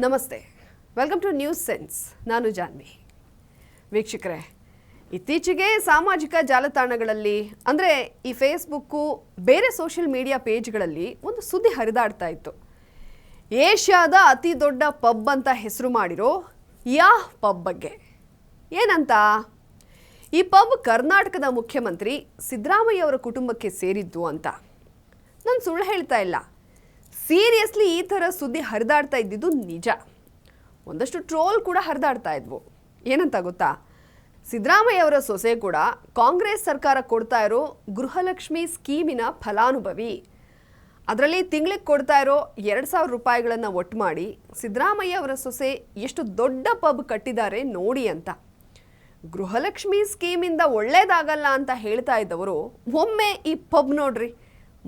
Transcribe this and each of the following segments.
ನಮಸ್ತೆ, welcome two news sense. ನಾನು ಜಾನ್ವಿ. ವೀಕ್ಷಕರೇ, ಇತ್ತೀಚೆಗೆ ಸಾಮಾಜಿಕ ಜಾಲತಾಣಗಳಲ್ಲಿ ಅಂದರೆ ಈ ಫೇಸ್ಬುಕ್ಕು ಬೇರೆ ಸೋಷಿಯಲ್ ಮೀಡಿಯಾ ಪೇಜ್ಗಳಲ್ಲಿ ಒಂದು ಸುದ್ದಿ ಹರಿದಾಡ್ತಾ ಇತ್ತು. ಏಷ್ಯಾದ ಅತಿ ದೊಡ್ಡ ಪಬ್ ಅಂತ ಹೆಸರು ಮಾಡಿರೋ ಯಾಹ್ ಪಬ್ ಬಗ್ಗೆ. ಏನಂತ? ಈ ಪಬ್ ಕರ್ನಾಟಕದ ಮುಖ್ಯಮಂತ್ರಿ ಸಿದ್ದರಾಮಯ್ಯ ಅವರ ಕುಟುಂಬಕ್ಕೆ ಸೇರಿದ್ದು ಅಂತ. ನಾನು ಸುಳ್ಳು ಹೇಳ್ತಾ ಇಲ್ಲ, ಸೀರಿಯಸ್ಲಿ ಈ ಥರ ಸುದ್ದಿ ಹರಿದಾಡ್ತಾ ಇದ್ದಿದ್ದು ನಿಜ. ಒಂದಷ್ಟು ಟ್ರೋಲ್ ಕೂಡ ಹರಿದಾಡ್ತಾ ಇದ್ವು. ಏನಂತ ಗೊತ್ತಾ? ಸಿದ್ದರಾಮಯ್ಯ ಅವರ ಸೊಸೆ ಕೂಡ ಕಾಂಗ್ರೆಸ್ ಸರ್ಕಾರ ಕೊಡ್ತಾ ಇರೋ ಗೃಹಲಕ್ಷ್ಮಿ ಸ್ಕೀಮಿನ ಫಲಾನುಭವಿ. ಅದರಲ್ಲಿ ತಿಂಗಳಿಗೆ ಕೊಡ್ತಾ ಇರೋ 2,000 ರೂಪಾಯಿಗಳನ್ನು ಒಟ್ಟು ಮಾಡಿ ಸಿದ್ದರಾಮಯ್ಯ ಅವರ ಸೊಸೆ ಎಷ್ಟು ದೊಡ್ಡ ಪಬ್ ಕಟ್ಟಿದ್ದಾರೆ ನೋಡಿ ಅಂತ. ಗೃಹಲಕ್ಷ್ಮಿ ಸ್ಕೀಮಿಂದ ಒಳ್ಳೇದಾಗಲ್ಲ ಅಂತ ಹೇಳ್ತಾ ಇದ್ದವರು ಒಮ್ಮೆ ಈ ಪಬ್ ನೋಡ್ರಿ,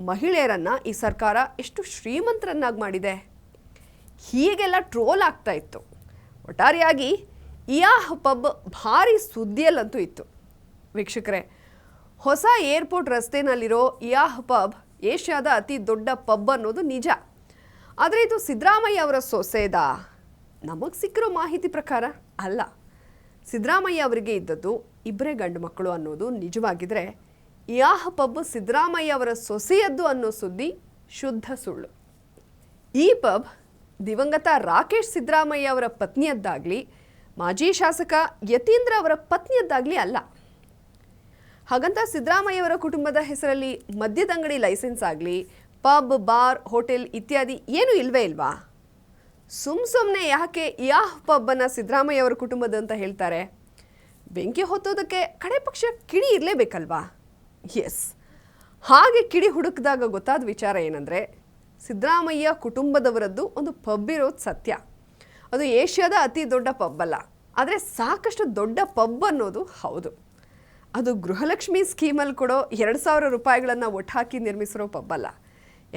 ಮಹಿಳೆಯರನ್ನು ಈ ಸರ್ಕಾರ ಎಷ್ಟು ಶ್ರೀಮಂತರನ್ನಾಗಿ ಮಾಡಿದೆ. ಹೀಗೆಲ್ಲ ಟ್ರೋಲ್ ಆಗ್ತಾ ಇತ್ತು. ಒಟ್ಟಾರೆಯಾಗಿ ಯಾಹ್ ಪಬ್ ಭಾರಿ ಸುದ್ದಿಯಲ್ಲಂತೂ ಇತ್ತು. ವೀಕ್ಷಕರೇ, ಹೊಸ ಏರ್ಪೋರ್ಟ್ ರಸ್ತೆನಲ್ಲಿರೋ ಯಾಹ್ ಪಬ್ ಏಷ್ಯಾದ ಅತಿ ದೊಡ್ಡ ಪಬ್ ಅನ್ನೋದು ನಿಜ. ಆದರೆ ಇದು ಸಿದ್ದರಾಮಯ್ಯ ಅವರ ಸೊಸೆದಾ? ನಮಗೆ ಸಿಕ್ಕಿರೋ ಮಾಹಿತಿ ಪ್ರಕಾರ ಅಲ್ಲ. ಸಿದ್ದರಾಮಯ್ಯ ಅವರಿಗೆ ಇದ್ದದ್ದು 2 ಗಂಡು ಮಕ್ಕಳು ಅನ್ನೋದು ನಿಜವಾಗಿದ್ರೆ ಯಾಹ್ ಪಬ್ ಸಿದ್ದರಾಮಯ್ಯ ಅವರ ಸೊಸೆಯದ್ದು ಅನ್ನೋ ಸುದ್ದಿ ಶುದ್ಧ ಸುಳ್ಳು. ಈ ಪಬ್ ದಿವಂಗತ ರಾಕೇಶ್ ಸಿದ್ದರಾಮಯ್ಯ ಅವರ ಪತ್ನಿಯದ್ದಾಗಲಿ ಮಾಜಿ ಶಾಸಕ ಯತೀಂದ್ರ ಅವರ ಪತ್ನಿಯದ್ದಾಗಲಿ ಅಲ್ಲ. ಹಾಗಂತ ಸಿದ್ದರಾಮಯ್ಯ ಅವರ ಕುಟುಂಬದ ಹೆಸರಲ್ಲಿ ಮದ್ಯದಂಗಡಿ ಲೈಸೆನ್ಸ್ ಆಗಲಿ ಪಬ್, ಬಾರ್, ಹೋಟೆಲ್ ಇತ್ಯಾದಿ ಏನೂ ಇಲ್ವೇ ಇಲ್ವಾ? ಸುಮ್ಮನೆ ಯಾಕೆ ಯಾಹ್ ಪಬ್ಬನ್ನು ಸಿದ್ದರಾಮಯ್ಯ ಅವರ ಕುಟುಂಬದ ಅಂತ ಹೇಳ್ತಾರೆ? ಬೆಂಕಿ ಹೊತ್ತೋದಕ್ಕೆ ಕಡೆ ಪಕ್ಷ ಕಿಡಿ ಇರಲೇಬೇಕಲ್ವಾ? ಎಸ್, ಹಾಗೆ ಕಿಡಿ ಹುಡುಕಿದಾಗ ಗೊತ್ತಾದ ವಿಚಾರ ಏನಂದರೆ, ಸಿದ್ದರಾಮಯ್ಯ ಕುಟುಂಬದವರದ್ದು ಒಂದು ಪಬ್ ಇರೋದು ಸತ್ಯ. ಅದು ಏಷ್ಯಾದ ಅತಿ ದೊಡ್ಡ ಪಬ್ ಅಲ್ಲ, ಆದರೆ ಸಾಕಷ್ಟು ದೊಡ್ಡ ಪಬ್ ಅನ್ನೋದು ಹೌದು. ಅದು ಗೃಹಲಕ್ಷ್ಮಿ ಸ್ಕೀಮಲ್ಲಿ ಕೊಡೋ 2,000 ರೂಪಾಯಿಗಳನ್ನು ಒಟ್ಟು ಹಾಕಿ ನಿರ್ಮಿಸಿರೋ ಪಬ್ ಅಲ್ಲ.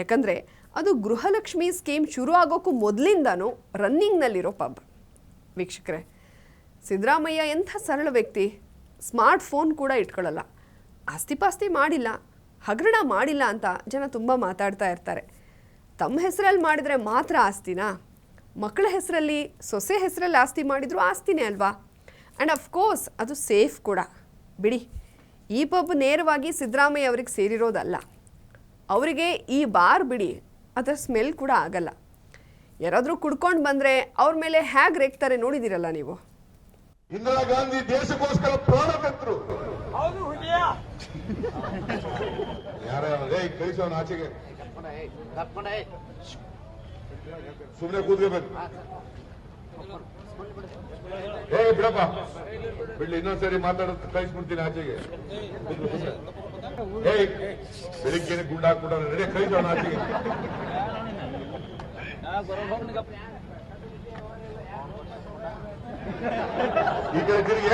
ಯಾಕಂದರೆ ಅದು ಗೃಹಲಕ್ಷ್ಮಿ ಸ್ಕೀಮ್ ಶುರು ಆಗೋಕ್ಕೂ ಮೊದಲಿಂದನೂ ರನ್ನಿಂಗ್ನಲ್ಲಿರೋ ಪಬ್. ವೀಕ್ಷಕರೇ, ಸಿದ್ದರಾಮಯ್ಯ ಎಂಥ ಸರಳ ವ್ಯಕ್ತಿ. ಸ್ಮಾರ್ಟ್ ಫೋನ್ ಕೂಡ ಇಟ್ಕೊಳ್ಳಲ್ಲ, ಆಸ್ತಿ ಪಾಸ್ತಿ ಮಾಡಿಲ್ಲ, ಹಗರಣ ಮಾಡಿಲ್ಲ ಅಂತ ಜನ ತುಂಬ ಮಾತಾಡ್ತಾ ಇರ್ತಾರೆ. ತಮ್ಮ ಹೆಸರಲ್ಲಿ ಮಾಡಿದರೆ ಮಾತ್ರ ಆಸ್ತಿನಾ? ಮಕ್ಕಳ ಹೆಸರಲ್ಲಿ, ಸೊಸೆ ಹೆಸರಲ್ಲಿ ಆಸ್ತಿ ಮಾಡಿದರೂ ಆಸ್ತಿನೇ ಅಲ್ವಾ? ಆ್ಯಂಡ್ ಅಫ್ಕೋರ್ಸ್ ಅದು ಸೇಫ್ ಕೂಡ. ಬಿಡಿ, ಈ ಪಬ್ ನೇರವಾಗಿ ಸಿದ್ದರಾಮಯ್ಯ ಅವ್ರಿಗೆ ಸೇರಿರೋದಲ್ಲ. ಅವರಿಗೆ ಈ ಬಾರ್ ಬಿಡಿ, ಅದರ ಸ್ಮೆಲ್ ಕೂಡ ಆಗಲ್ಲ. ಯಾರಾದರೂ ಕುಡ್ಕೊಂಡು ಬಂದರೆ ಅವ್ರ ಮೇಲೆ ಹೇಗೆ ರೇಗ್ತಾರೆ ನೋಡಿದಿರಲ್ಲ ನೀವು. ಇಂದಿರಾ ಗಾಂಧಿ ದೇಶಕ್ಕೋಸ್ಕರ ಪ್ರಾಣ ತೆತ್ತರು. ಯಾರೇ ಕಳಿಸೋನು ಆಚೆಗೆ ಸುಮ್ಮನೆ ಕೂತ್ಕೋಬೇಕು. ಬಿಡಪ್ಪ, ಬಿಡ್ಲಿ, ಇನ್ನೊಂದ್ಸರಿ ಮಾತಾಡೋದು ಕಳಿಸ್ಬಿಡ್ತೀನಿ ಆಚೆಗೆ. ಬೆಳಿಗ್ಗೆ ಗುಂಡ ಹಾಕ್ಬಿಡ ನಡೆ, ಕಳಿಸೋಣ ಆಚೆಗೆ. ಈ ಕಡೆ ತಿರುಗಿ,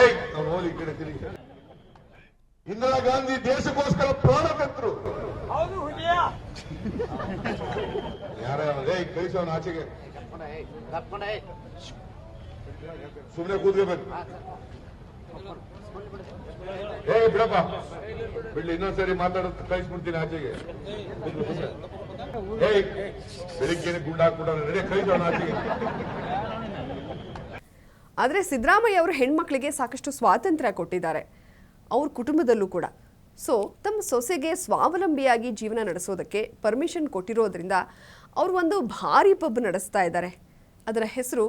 ಹೋಲಿ ಈ ಕಡೆ ತಿರುಗಿ. ಇಂದಿರಾ ಗಾಂಧಿ ದೇಶಕ್ಕೋಸ್ಕರ ಪ್ರಾಣ ತೆತ್ತರು. ಯಾರೇ ಕಳಿಸೋನು ಆಚೆಗೆ ಸುಮ್ಮನೆ ಕೂತ್ಕೋಬೇಕು. ಬಿಡಪ್ಪ, ಬಿಡ್ಲಿ, ಇನ್ನೊಂದ್ಸರಿ ಮಾತಾಡೋದು ಕಳಿಸ್ಬಿಡ್ತೀನಿ ಆಚೆಗೆ. ಬೆಳಿಗ್ಗೆ ಗುಂಡ ಹಾಕ್ಬಿಡ ನಡೆ, ಕಳಿಸೋಣ ಆಚೆಗೆ. ಆದರೆ ಸಿದ್ದರಾಮಯ್ಯ ಅವರು ಹೆಣ್ಮಕ್ಳಿಗೆ ಸಾಕಷ್ಟು ಸ್ವಾತಂತ್ರ್ಯ ಕೊಟ್ಟಿದ್ದಾರೆ, ಅವ್ರ ಕುಟುಂಬದಲ್ಲೂ ಕೂಡ. ಸೊ ತಮ್ಮ ಸೊಸೆಗೆ ಸ್ವಾವಲಂಬಿಯಾಗಿ ಜೀವನ ನಡೆಸೋದಕ್ಕೆ ಪರ್ಮಿಷನ್ ಕೊಟ್ಟಿರೋದ್ರಿಂದ ಅವರು ಒಂದು ಭಾರಿ ಪಬ್ ನಡೆಸ್ತಾ ಇದ್ದಾರೆ. ಅದರ ಹೆಸರು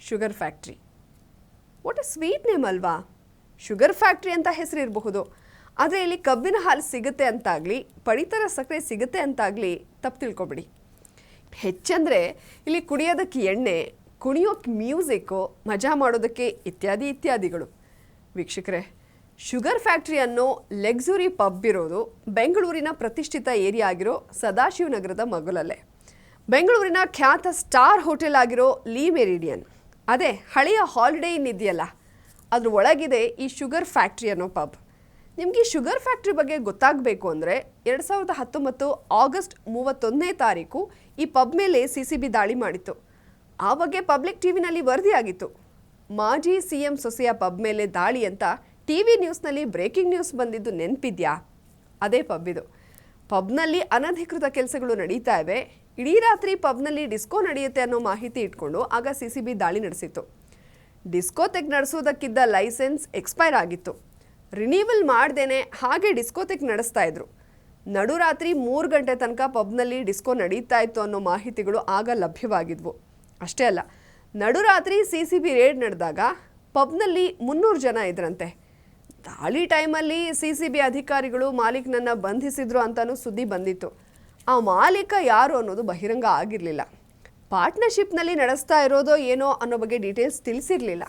sugar factory. What A sweet name ಅಲ್ವಾ? ಶುಗರ್ ಫ್ಯಾಕ್ಟ್ರಿ ಅಂತ ಹೆಸರು ಇರಬಹುದು, ಆದರೆ ಇಲ್ಲಿ ಕಬ್ಬಿನ ಹಾಲು ಸಿಗುತ್ತೆ ಅಂತಾಗಲಿ ಪಡಿತರ ಸಕ್ಕರೆ ಸಿಗುತ್ತೆ ಅಂತಾಗಲಿ ತಪ್ಪು ತಿಳ್ಕೊಬೇಡಿ. ಹೆಚ್ಚಂದರೆ ಇಲ್ಲಿ ಕುಡಿಯೋದಕ್ಕೆ ಎಣ್ಣೆ, ಕುಣಿಯೋಕ್ಕೆ ಮ್ಯೂಸಿಕ್ಕು, ಮಜಾ ಮಾಡೋದಕ್ಕೆ ಇತ್ಯಾದಿ ಇತ್ಯಾದಿಗಳು. ವೀಕ್ಷಕರೇ, ಶುಗರ್ ಫ್ಯಾಕ್ಟ್ರಿ ಅನ್ನೋ ಲಕ್ಸುರಿ ಪಬ್ ಇರೋದು ಬೆಂಗಳೂರಿನ ಪ್ರತಿಷ್ಠಿತ ಏರಿಯಾ ಆಗಿರೋ ಸದಾಶಿವನಗರದ ಮಗುಲಲ್ಲೇ. ಬೆಂಗಳೂರಿನ ಖ್ಯಾತ ಸ್ಟಾರ್ ಹೋಟೆಲ್ ಆಗಿರೋ ಲೀ ಮೆರಿಡಿಯನ್, ಅದೇ ಹಳೆಯ ಹಾಲಿಡೇ ಇನ್ ಇದೆಯಲ್ಲ, ಅದ್ರ ಒಳಗಿದೆ ಈ ಶುಗರ್ ಫ್ಯಾಕ್ಟ್ರಿ ಅನ್ನೋ ಪಬ್. ನಿಮಗೆ ಈ ಶುಗರ್ ಫ್ಯಾಕ್ಟ್ರಿ ಬಗ್ಗೆ ಗೊತ್ತಾಗಬೇಕು ಅಂದರೆ 2019 ಆಗಸ್ಟ್ 31ನೇ ತಾರೀಕು ಈ ಪಬ್ ಮೇಲೆ CCB ದಾಳಿ ಮಾಡಿತ್ತು. ಆ ಬಗ್ಗೆ ಪಬ್ಲಿಕ್ ಟಿವಿನಲ್ಲಿ ವರದಿಯಾಗಿತ್ತು. ಮಾಜಿ CM ಸೊಸೆಯ ಪಬ್ ಮೇಲೆ ದಾಳಿ ಅಂತ TV ನ್ಯೂಸ್ನಲ್ಲಿ ಬ್ರೇಕಿಂಗ್ ನ್ಯೂಸ್ ಬಂದಿದ್ದು ನೆನಪಿದ್ಯಾ? ಅದೇ ಪಬ್ ಇದು. ಪಬ್ನಲ್ಲಿ ಅನಧಿಕೃತ ಕೆಲಸಗಳು ನಡೀತಾ ಇವೆ, ಇಡೀ ರಾತ್ರಿ ಪಬ್ನಲ್ಲಿ ಡಿಸ್ಕೋ ನಡೆಯುತ್ತೆ ಅನ್ನೋ ಮಾಹಿತಿ ಇಟ್ಕೊಂಡು ಆಗ CCB ದಾಳಿ ನಡೆಸಿತ್ತು. ಡಿಸ್ಕೋತೆಕ್ ನಡೆಸೋದಕ್ಕಿದ್ದ ಲೈಸೆನ್ಸ್ ಎಕ್ಸ್ಪೈರ್ ಆಗಿತ್ತು. ರಿನ್ಯೂವಲ್ ಮಾಡ್ದೇನೆ ಹಾಗೆ ಡಿಸ್ಕೋತೆಕ್ ನಡೆಸ್ತಾ ಇದ್ರು. ನಡುರಾತ್ರಿ 3 ಗಂಟೆ ತನಕ ಪಬ್ನಲ್ಲಿ ಡಿಸ್ಕೋ ನಡೀತಾ ಇತ್ತು ಅನ್ನೋ ಮಾಹಿತಿಗಳು ಆಗ ಲಭ್ಯವಾಗಿದ್ವು. ಅಷ್ಟೇ ಅಲ್ಲ, ನಡುರಾತ್ರಿ CCB ರೇಡ್ ನಡೆದಾಗ ಪಬ್ನಲ್ಲಿ 300 ಜನ ಇದ್ರಂತೆ. ದಾಳಿ ಟೈಮಲ್ಲಿ CCB ಅಧಿಕಾರಿಗಳು ಮಾಲೀಕನನ್ನ ಬಂಧಿಸಿದ್ರು ಅಂತಾನೂ ಸುದ್ದಿ ಬಂದಿತ್ತು. ಆ ಮಾಲೀಕ ಯಾರು ಅನ್ನೋದು ಬಹಿರಂಗ ಆಗಿರಲಿಲ್ಲ. ಪಾರ್ಟ್ನರ್ಶಿಪ್ನಲ್ಲಿ ನಡೆಸ್ತಾ ಇರೋದೋ ಏನೋ ಅನ್ನೋ ಬಗ್ಗೆ ಡೀಟೇಲ್ಸ್ ತಿಳಿಸಿರಲಿಲ್ಲ.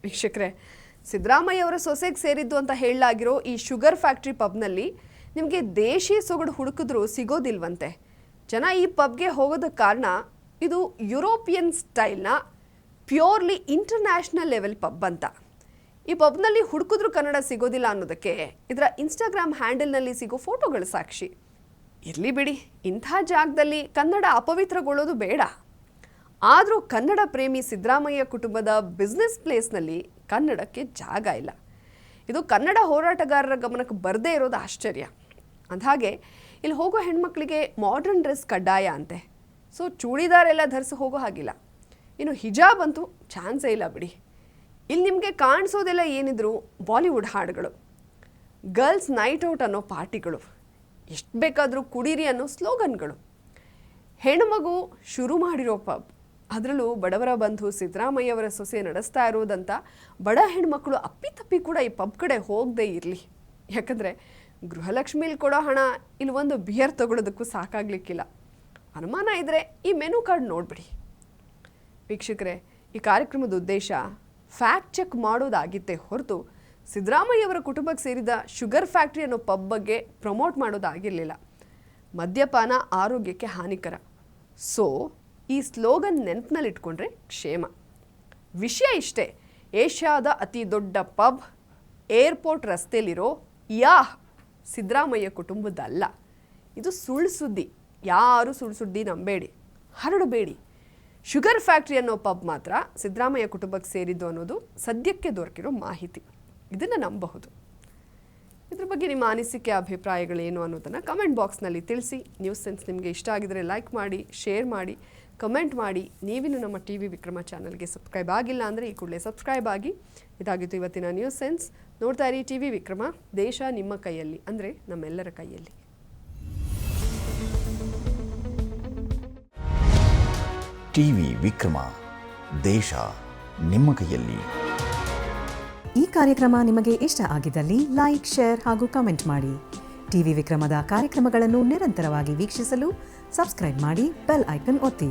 ವೀಕ್ಷಕರೇ, ಸಿದ್ದರಾಮಯ್ಯ ಅವರ ಸೊಸೆಗೆ ಸೇರಿದ್ದು ಅಂತ ಹೇಳಲಾಗಿರೋ ಈ ಶುಗರ್ ಫ್ಯಾಕ್ಟ್ರಿ ಪಬ್ನಲ್ಲಿ ನಿಮಗೆ ದೇಶಿ ಸೊಗಡು ಹುಡುಕಿದ್ರೂ ಸಿಗೋದಿಲ್ವಂತೆ. ಜನ ಈ ಪಬ್ಗೆ ಹೋಗೋದಕ್ಕೆ ಕಾರಣ ಇದು ಯುರೋಪಿಯನ್ ಸ್ಟೈಲ್ನ ಪ್ಯೂರ್ಲಿ ಇಂಟರ್ನ್ಯಾಷನಲ್ ಲೆವೆಲ್ ಪಬ್ ಅಂತ. ಈ ಪಬ್ನಲ್ಲಿ ಹುಡುಕಿದ್ರೂ ಕನ್ನಡ ಸಿಗೋದಿಲ್ಲ ಅನ್ನೋದಕ್ಕೆ ಇದರ ಇನ್ಸ್ಟಾಗ್ರಾಮ್ ಹ್ಯಾಂಡಲ್ನಲ್ಲಿ ಸಿಗೋ ಫೋಟೋಗಳು ಸಾಕ್ಷಿ. ಇರಲಿ ಬಿಡಿ, ಇಂಥ ಜಾಗದಲ್ಲಿ ಕನ್ನಡ ಅಪವಿತ್ರಗೊಳ್ಳೋದು ಬೇಡ. ಆದರೂ ಕನ್ನಡ ಪ್ರೇಮಿ ಸಿದ್ದರಾಮಯ್ಯ ಕುಟುಂಬದ ಬಿಸ್ನೆಸ್ ಪ್ಲೇಸ್ನಲ್ಲಿ ಕನ್ನಡಕ್ಕೆ ಜಾಗ ಇಲ್ಲ. ಇದು ಕನ್ನಡ ಹೋರಾಟಗಾರರ ಗಮನಕ್ಕೆ ಬರದೇ ಇರೋದು ಆಶ್ಚರ್ಯ. ಅಂದಹಾಗೆ ಇಲ್ಲಿ ಹೋಗೋ ಹೆಣ್ಮಕ್ಳಿಗೆ ಮಾಡರ್ನ್ ಡ್ರೆಸ್ ಕಡ್ಡಾಯ ಅಂತೆ. ಸೊ ಚೂಡಿದಾರ್ ಎಲ್ಲ ಧರಿಸಿ ಹೋಗೋ ಹಾಗಿಲ್ಲ. ಇನ್ನು ಹಿಜಾಬ್ ಅಂತೂ ಚಾನ್ಸೇ ಇಲ್ಲ ಬಿಡಿ. ಇಲ್ಲಿ ನಿಮಗೆ ಕಾಣಿಸೋದೆಲ್ಲ ಏನಿದ್ರು ಬಾಲಿವುಡ್ ಹಾಡುಗಳು, ಗರ್ಲ್ಸ್ ನೈಟ್ ಔಟ್ ಅನ್ನೋ ಪಾರ್ಟಿಗಳು, ಎಷ್ಟು ಬೇಕಾದರೂ ಕುಡೀರಿ ಅನ್ನೋ ಸ್ಲೋಗನ್ಗಳು, ಹೆಣ್ಮಗು ಶುರು ಮಾಡಿರೋ ಪಬ್, ಅದರಲ್ಲೂ ಬಡವರ ಬಂಧು ಸಿದ್ದರಾಮಯ್ಯವರ ಸೊಸೆ ನಡೆಸ್ತಾ ಇರೋದಂತ ಬಡ ಹೆಣ್ಮಕ್ಳು ಅಪ್ಪಿತಪ್ಪಿ ಕೂಡ ಈ ಪಬ್ ಕಡೆ ಹೋಗದೇ ಇರಲಿ. ಯಾಕಂದರೆ ಗೃಹಲಕ್ಷ್ಮಿಲಿ ಕೊಡೋ ಹಣ ಇಲ್ಲಿ ಒಂದು ಬಿಯರ್ ತಗೊಳ್ಳೋದಕ್ಕೂ ಸಾಕಾಗಲಿಕ್ಕಿಲ್ಲ. ಅನುಮಾನ ಇದ್ದರೆ ಈ ಮೆನು ಕಾರ್ಡ್ ನೋಡಿಬಿಡಿ. ವೀಕ್ಷಕರೇ, ಈ ಕಾರ್ಯಕ್ರಮದ ಉದ್ದೇಶ ಫ್ಯಾಕ್ಟ್ ಚೆಕ್ ಮಾಡೋದಾಗಿತ್ತೇ ಹೊರತು ಸಿದ್ದರಾಮಯ್ಯವರ ಕುಟುಂಬಕ್ಕೆ ಸೇರಿದ ಶುಗರ್ ಫ್ಯಾಕ್ಟ್ರಿ ಅನ್ನೋ ಪಬ್ ಬಗ್ಗೆ ಪ್ರಮೋಟ್ ಮಾಡೋದಾಗಿರಲಿಲ್ಲ. ಮದ್ಯಪಾನ ಆರೋಗ್ಯಕ್ಕೆ ಹಾನಿಕರ. ಸೊ ಈ ಸ್ಲೋಗನ್ ನೆನಪಿನಲ್ಲಿಟ್ಕೊಂಡ್ರೆ ಕ್ಷೇಮ. ವಿಷಯ ಇಷ್ಟೇ, ಏಷ್ಯಾದ ಅತಿ ದೊಡ್ಡ ಪಬ್ ಏರ್ಪೋರ್ಟ್ ರಸ್ತೆಯಲ್ಲಿರೋ ಸಿದ್ದರಾಮಯ್ಯ ಕುಟುಂಬದಲ್ಲ. ಇದು ಸುಳ್ಳು ಸುದ್ದಿ. ಯಾರು ಸುಳ್ಳು ಸುದ್ದಿ ನಂಬೇಡಿ, ಹರಡಬೇಡಿ. ಶುಗರ್ ಫ್ಯಾಕ್ಟ್ರಿ ಅನ್ನೋ ಪಬ್ ಮಾತ್ರ ಸಿದ್ದರಾಮಯ್ಯ ಕುಟುಂಬಕ್ಕೆ ಸೇರಿದ್ದು ಅನ್ನೋದು ಸದ್ಯಕ್ಕೆ ದೊರಕಿರೋ ಮಾಹಿತಿ. ಇದನ್ನು ನಂಬಬಹುದು. ಇದ್ರ ಬಗ್ಗೆ ನಿಮ್ಮ ಅನಿಸಿಕೆ ಅಭಿಪ್ರಾಯಗಳೇನು ಅನ್ನೋದನ್ನು ಕಮೆಂಟ್ ಬಾಕ್ಸ್ನಲ್ಲಿ ತಿಳಿಸಿ. ನ್ಯೂಸ್ ಸೆನ್ಸ್ ನಿಮಗೆ ಇಷ್ಟ ಆಗಿದರೆ ಲೈಕ್ ಮಾಡಿ, ಶೇರ್ ಮಾಡಿ, ಕಮೆಂಟ್ ಮಾಡಿ. ನೀವಿನ್ನು ನಮ್ಮ TV ವಿಕ್ರಮ ಚಾನಲ್ಗೆ ಸಬ್ಸ್ಕ್ರೈಬ್ ಆಗಿಲ್ಲ ಅಂದರೆ ಈ ಕೂಡಲೇ ಸಬ್ಸ್ಕ್ರೈಬ್ ಆಗಿ. ಇದಾಗಿತ್ತು ಇವತ್ತಿನ ನ್ಯೂಸ್ ಸೆನ್ಸ್. ನೋಡ್ತಾ ಇರಿ TV ವಿಕ್ರಮ. ದೇಶ ನಿಮ್ಮ ಕೈಯಲ್ಲಿ, ಅಂದರೆ ನಮ್ಮೆಲ್ಲರ ಕೈಯಲ್ಲಿ. TV ವಿಕ್ರಮ, ದೇಶ ನಿಮ್ಮ ಕೈಯಲ್ಲಿ. ಈ ಕಾರ್ಯಕ್ರಮ ನಿಮಗೆ ಇಷ್ಟ ಆಗಿದ್ದಲ್ಲಿ ಲೈಕ್, ಶೇರ್ ಹಾಗೂ ಕಮೆಂಟ್ ಮಾಡಿ. TV ವಿಕ್ರಮದ ಕಾರ್ಯಕ್ರಮಗಳನ್ನು ನಿರಂತರವಾಗಿ ವೀಕ್ಷಿಸಲು ಸಬ್ಸ್ಕ್ರೈಬ್ ಮಾಡಿ, ಬೆಲ್ ಐಕನ್ ಒತ್ತಿ.